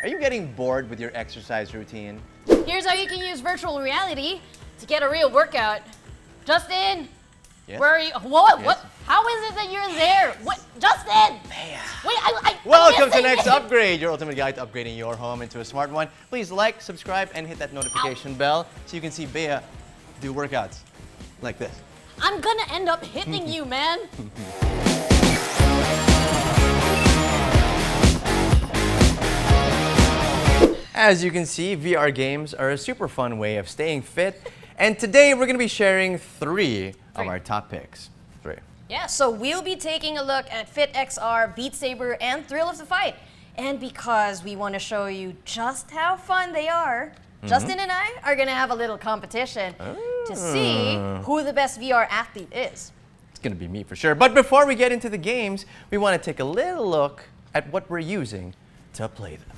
Are you getting bored with your exercise routine? Here's how you can use virtual reality to get a real workout. Justin, Yes? where are you? What? Yes? What? How is it that you're there? What? Justin! Wait, I'm Welcome to missing Next it. Upgrade, your ultimate guide to upgrading your home into a smart one. Please like, subscribe, and hit that notification bell so you can see Bea do workouts like this. I'm gonna end up hitting you, man. As you can see, VR games are a super fun way of staying fit. And today we're going to be sharing three of our top picks. Yeah, so we'll be taking a look at Fit XR, Beat Saber, and Thrill of the Fight. And because we want to show you just how fun they are, Justin and I are going to have a little competition to see who the best VR athlete is. It's going to be me for sure. But before we get into the games, we want to take a little look at what we're using to play them.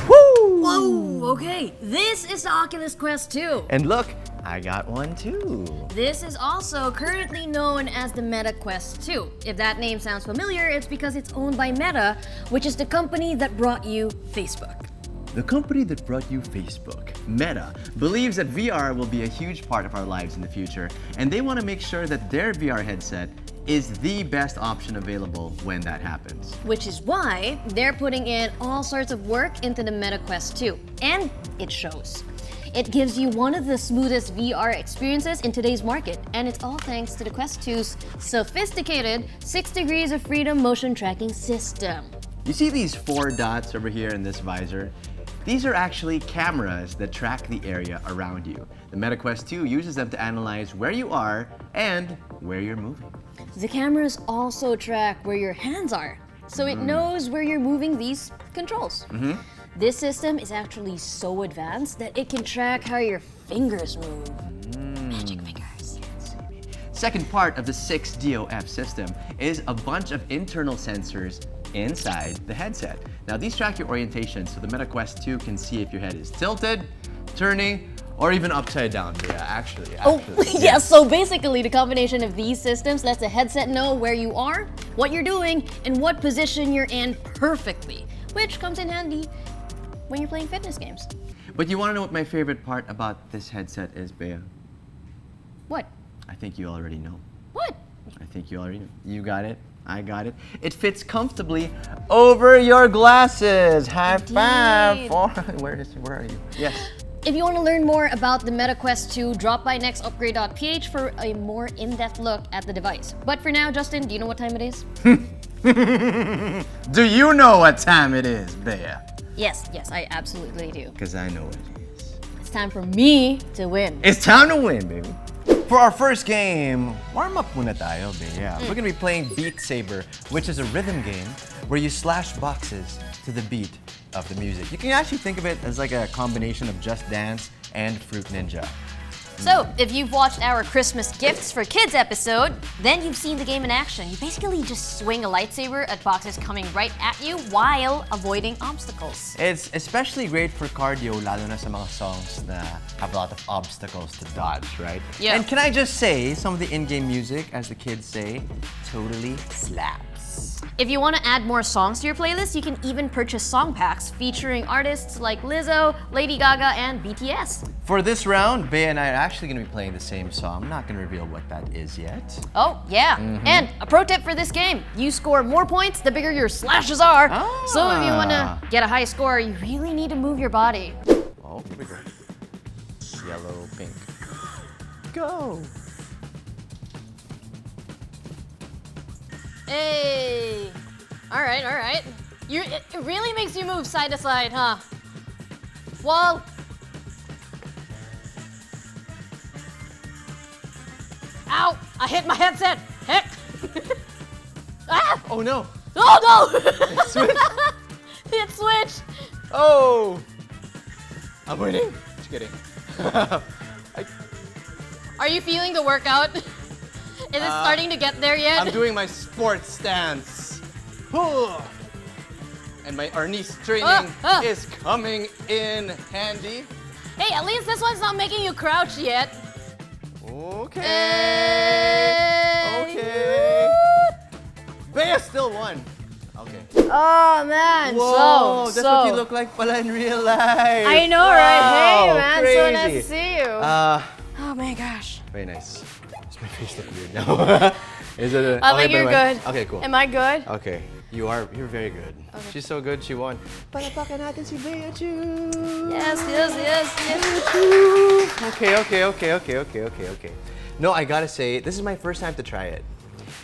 Woo! Whoa, okay. This is the Oculus Quest 2. And look, I got one too. This is also currently known as the Meta Quest 2. If that name sounds familiar, it's because it's owned by Meta, which is the company that brought you Facebook. The company that brought you Facebook, Meta, believes that VR will be a huge part of our lives in the future, and they want to make sure that their VR headset is the best option available when that happens. Which is why they're putting in all sorts of work into the Meta Quest 2. And it shows. It gives you one of the smoothest VR experiences in today's market, and it's all thanks to the Quest 2's sophisticated 6 degrees of freedom motion tracking system. You see these 4 dots over here in this visor? These are actually cameras that track the area around you. The Meta Quest 2 uses them to analyze where you are and where you're moving. The cameras also track where your hands are, so it knows where you're moving these controls. This system is actually so advanced that it can track how your fingers move. Magic fingers. Second part of the 6DOF system is a bunch of internal sensors inside the headset. Now these track your orientation, so the Meta Quest 2 can see if your head is tilted, turning, or even upside down. Yeah, actually. Yeah, so basically the combination of these systems lets the headset know where you are, what you're doing, and what position you're in perfectly, which comes in handy when you're playing fitness games. But you want to know what my favorite part about this headset is, Bea? What? I think you already know. What? I think you already know. You got it. I got it. It fits comfortably over your glasses. High five. Where are you? Yes. If you want to learn more about the Meta Quest 2, drop by nextupgrade.ph for a more in-depth look at the device. But for now, Justin, do you know what time it is? Do you know what time it is, Bea? Yes, I absolutely do. Because I know what it is. It's time for me to win. It's time to win, baby. For our first game, warm up muna tayo, Bea. We're gonna be playing Beat Saber, which is a rhythm game where you slash boxes to the beat of the music. You can actually think of it as like a combination of Just Dance and Fruit Ninja. So, if you've watched our Christmas Gifts for Kids episode, then you've seen the game in action. You basically just swing a lightsaber at boxes coming right at you while avoiding obstacles. It's especially great for cardio, lalo na sa mga songs na have a lot of obstacles to dodge, right? Yeah. And can I just say, some of the in-game music, as the kids say, totally slaps. If you want to add more songs to your playlist, you can even purchase song packs featuring artists like Lizzo, Lady Gaga, and BTS. For this round, Bea and I are actually going to be playing the same song. I'm not going to reveal what that is yet. Oh, yeah. And a pro tip for this game, you score more points the bigger your slashes are. So if you want to get a high score, you really need to move your body. Oh, here we go. Yellow, pink. Go! Hey! Alright. It really makes you move side to side, huh? Wall! Ow! I hit my headset! Heck! Ah! Oh no! Oh no! It switched! It switched! Oh! I'm winning! Just kidding. Are you feeling the workout? Is it starting to get there yet? I'm doing my sports stance. And my Arnis training is coming in handy. Hey, at least this one's not making you crouch yet. Okay. Hey. Okay. Bea still won. Okay. Oh man, Whoa, that's what you look like pala in real life. I know, right? Hey man, crazy. so nice to see you. Oh my gosh. Very nice. Does my face look weird now? Is it? I think you're good. Okay, cool. Am I good? Okay, you're very good. Okay. She's so good, she won. Palapakan natin si Bea Chu. Yes. Okay. No, I gotta say, this is my first time to try it.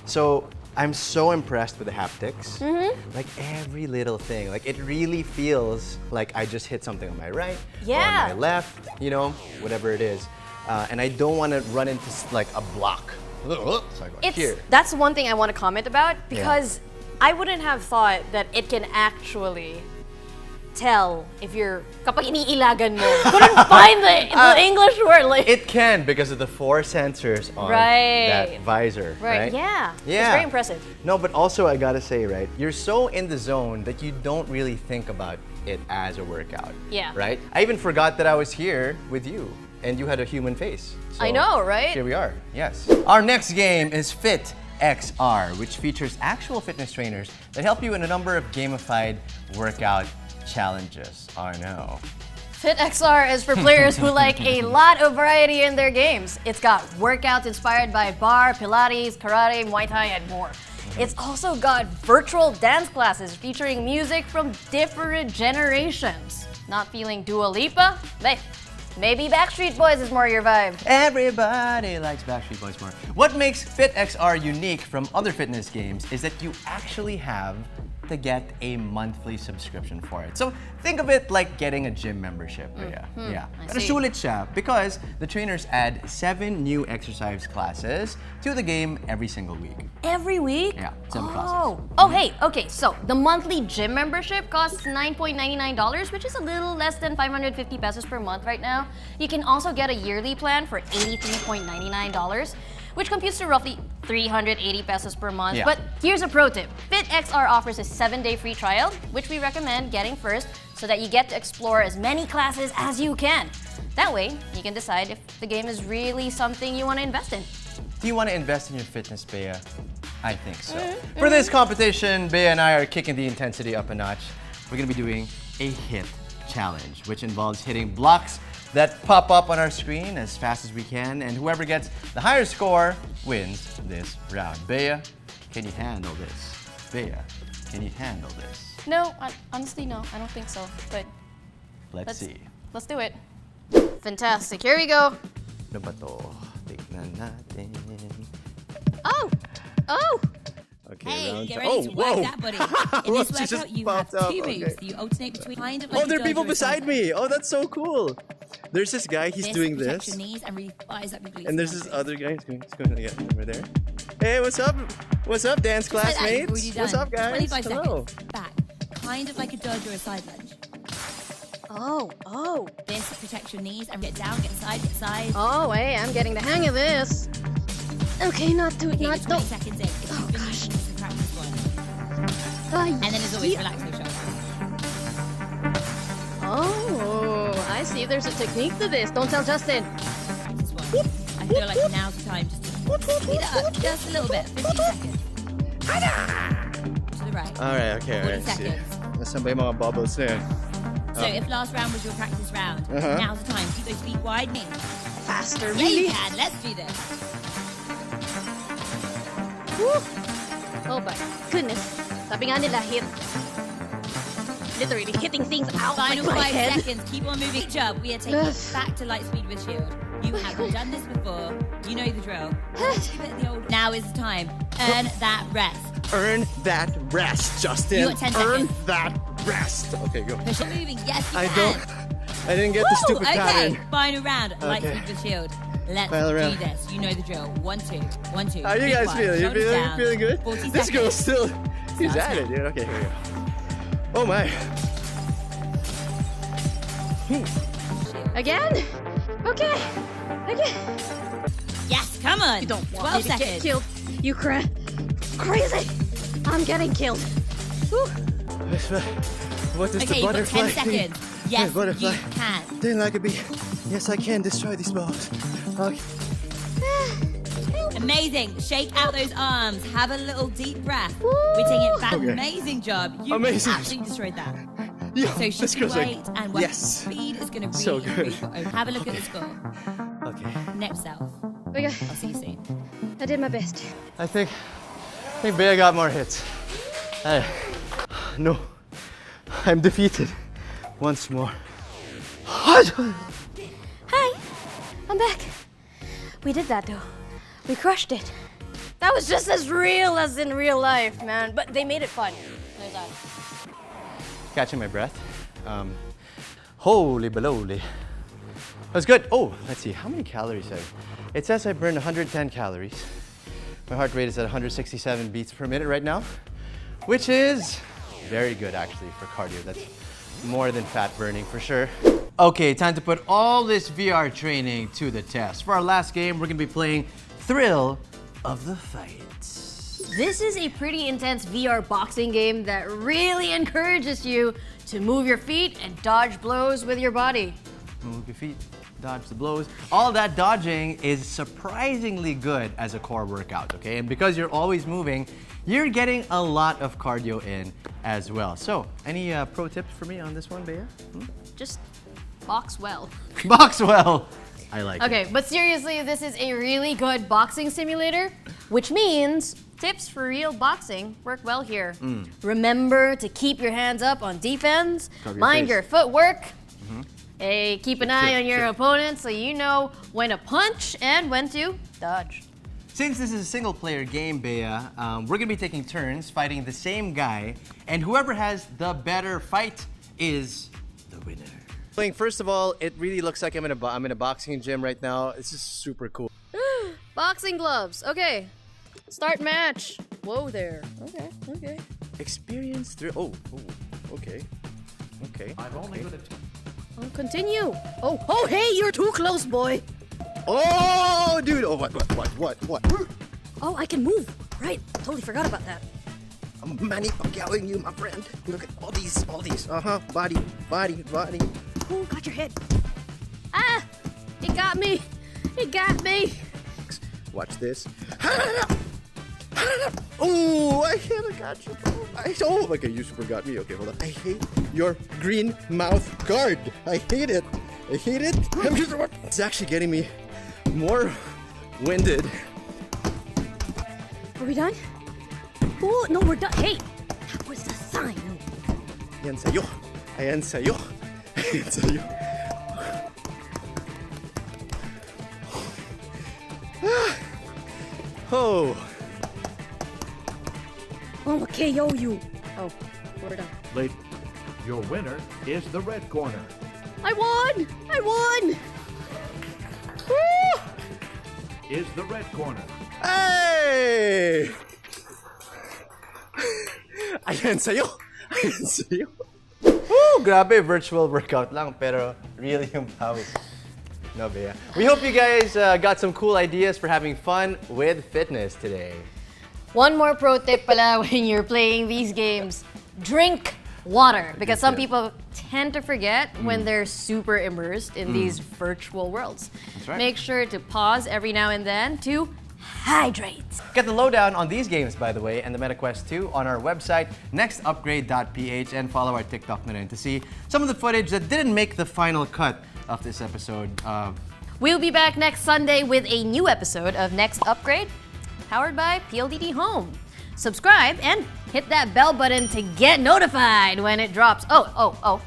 So, I'm so impressed with the haptics. Like every little thing. Like it really feels like I just hit something on my right or on my left, you know, whatever it is. And I don't want to run into like a block. So I go here. That's one thing I want to comment about because I wouldn't have thought that it can actually tell if you're kapag iniilagan mo. Couldn't find the English word. Like it can because of the 4 sensors on that visor. Right? Yeah. It's very impressive. No, but also I gotta say, right? You're so in the zone that you don't really think about it as a workout. Yeah. Right? I even forgot that I was here with you and you had a human face. So I know, right? Here we are. Yes. Our next game is Fit XR, which features actual fitness trainers that help you in a number of gamified workout challenges. I know. Fit XR is for players who like a lot of variety in their games. It's got workouts inspired by bar, Pilates, karate, Muay Thai, and more. It's also got virtual dance classes featuring music from different generations. Not feeling Dua Lipa? Maybe Backstreet Boys is more your vibe. Everybody likes Backstreet Boys more. What makes Fit XR unique from other fitness games is that you actually have to get a monthly subscription for it. So think of it like getting a gym membership. Yeah. Pero sulit siya because the trainers add 7 new exercise classes to the game every single week. Every week? Yeah, 7 classes. Oh, hey, okay, so the monthly gym membership costs $9.99, which is a little less than 550 pesos per month right now. You can also get a yearly plan for $83.99, which computes to roughly 380 pesos per month. Yeah. But here's a pro tip. Fit XR offers a 7-day free trial, which we recommend getting first so that you get to explore as many classes as you can. That way, you can decide if the game is really something you want to invest in. Do you want to invest in your fitness, Bea? I think so. For this competition, Bea and I are kicking the intensity up a notch. We're going to be doing a hit challenge, which involves hitting blocks that pop up on our screen as fast as we can, and whoever gets the higher score wins this round. Bea, can you handle this? Bea, can you handle this? No, honestly, no. I don't think so. But Let's see. Let's do it. Fantastic. Here we go. Ano ba to? Tignan natin. Oh! Okay, Hey, get ready to work that body. In this workout, you have 2 moves. You alternate between kind of like there are people beside me. Oh, that's so cool. There's this guy, he's doing this. Your knees and really fires up your glutes. And there's this other guy, he's going to get over there. Hey, what's up? What's up, dance classmates? What's up, guys? 25 Hello. seconds. Back. Kind of like a dodge or a side lunge. Oh. This protects your knees and get down, get side. Oh, hey, I'm getting the hang of this. Okay, not too, Okay, not you're 20 too. seconds in. If you've been using this in practice one. And then as always, relax your shoulders. Oh, I see. There's a technique to this. Don't tell Justin. Practice one. I feel like now's the time just to speed it up just a little bit. 15 seconds. To the right. Alright, okay, 40 alright. seconds. Nasaan ba yung mga bubbles na yun? So if last round was your practice round, now's the time. Keep those feet wide. Faster, Yeah, really? you can. Let's do this. Oh my goodness. Sabi nga nila, hit. Literally hitting things out Final like my 5 head. seconds. Keep on moving. Good job. We are taking it back to light speed with shield. You have done this before. You know the drill. Let's give it the old. Now is the time. Earn that rest. Earn that rest, Justin. You got 10 Earn seconds. that rest. Okay, go. Push it moving. Yes, you I can. I didn't get the Woo! stupid pattern. Okay, final round. Light Okay. speed with shield. Let's Final do round. this. You know the drill. 1, 2, 1, 2. How you guys feeling? You feeling good? 40 This seconds. girl's still, he's Start at it, dude. Okay, here we go. Oh my. Again? Okay. Again. Yes, come on. You don't want 12 me to seconds. get killed. You crazy. I'm getting killed. Whew. What is Okay, the you've got butterfly 10 thing? seconds. Yes, butterfly. you can. Didn't like it be. Yes, I can destroy these balls. Okay. Amazing. Shake out those arms. Have a little deep breath. We're taking it back. Okay. Amazing job. You Amazing. absolutely destroyed that. Yeah, So this she goes like- wait and wait. yes. Speed is going to So really good. improve. Have a look at the score. Okay. Next self. Okay, I'll see you soon. I did my best. I think Bea got more hits. No, I'm defeated once more. Hi, I'm back. We did that though. We crushed it. That was just as real as in real life, man. But they made it fun. There's that. Catching my breath. Holy baloney. That was good. Oh, let's see. How many calories it says I burned 110 calories. My heart rate is at 167 beats per minute right now, which is very good actually for cardio. That's more than fat burning for sure. Okay, time to put all this VR training to the test. For our last game, we're gonna be playing Thrill of the Fights. This is a pretty intense VR boxing game that really encourages you to move your feet and dodge blows with your body. Move your feet, dodge the blows. All that dodging is surprisingly good as a core workout, okay? And because you're always moving, you're getting a lot of cardio in as well. So, any pro tips for me on this one, Bea? Just box well. Box well. I like it. Okay, but seriously, this is a really good boxing simulator, which means tips for real boxing work well here. Remember to keep your hands up on defense, Cover your mind face. your footwork. Hey, keep an eye on your opponent so you know when to punch and when to dodge. Since this is a single player game, Bea, we're gonna be taking turns fighting the same guy, and whoever has the better fight is the winner. First of all, it really looks like I'm in a boxing gym right now. This is super cool. Boxing gloves. Okay, start match. Whoa there. Okay. Experience through. Oh, okay. I'm only gonna Oh, continue. Oh, hey, you're too close, boy. Oh, dude. Oh, what? Oh, I can move. Right, totally forgot about that. I'm Manny Pacquiaoing you, my friend. Look at all these. Body. Oh, got your head. Ah, it got me. Watch this. Oh, I got you, bro. Okay, you super got me. Okay, hold on. I hate your green mouth guard. I hate it. It's actually getting me more winded. Are we done? Oh, no, we're done. Hey, that was the sign. Ayan sa'yo. Oh. I'm gonna KO you. Oh, we're done. late. Your winner is the red corner. I won! Is the red corner. Hey! Ayan sa'yo. Woo! Grabe, virtual workout lang, pero really yung pawis. No, Bea. We hope you guys got some cool ideas for having fun with fitness today. One more pro tip pala when you're playing these games. Drink water. Because some people tend to forget when they're super immersed in these virtual worlds. That's right. Make sure to pause every now and then to hydrate. Get the lowdown on these games, by the way, and the MetaQuest 2 on our website, nextupgrade.ph, and follow our TikTok na rin to see some of the footage that didn't make the final cut of this episode. We'll be back next Sunday with a new episode of Next Upgrade, powered by PLDT Home. Subscribe and hit that bell button to get notified when it drops. Oh,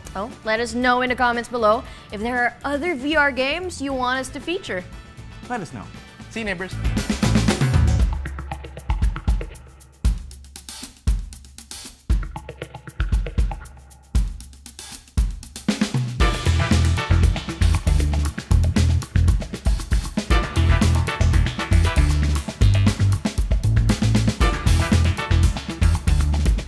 let us know in the comments below if there are other VR games you want us to feature. Let us know. See you, neighbors.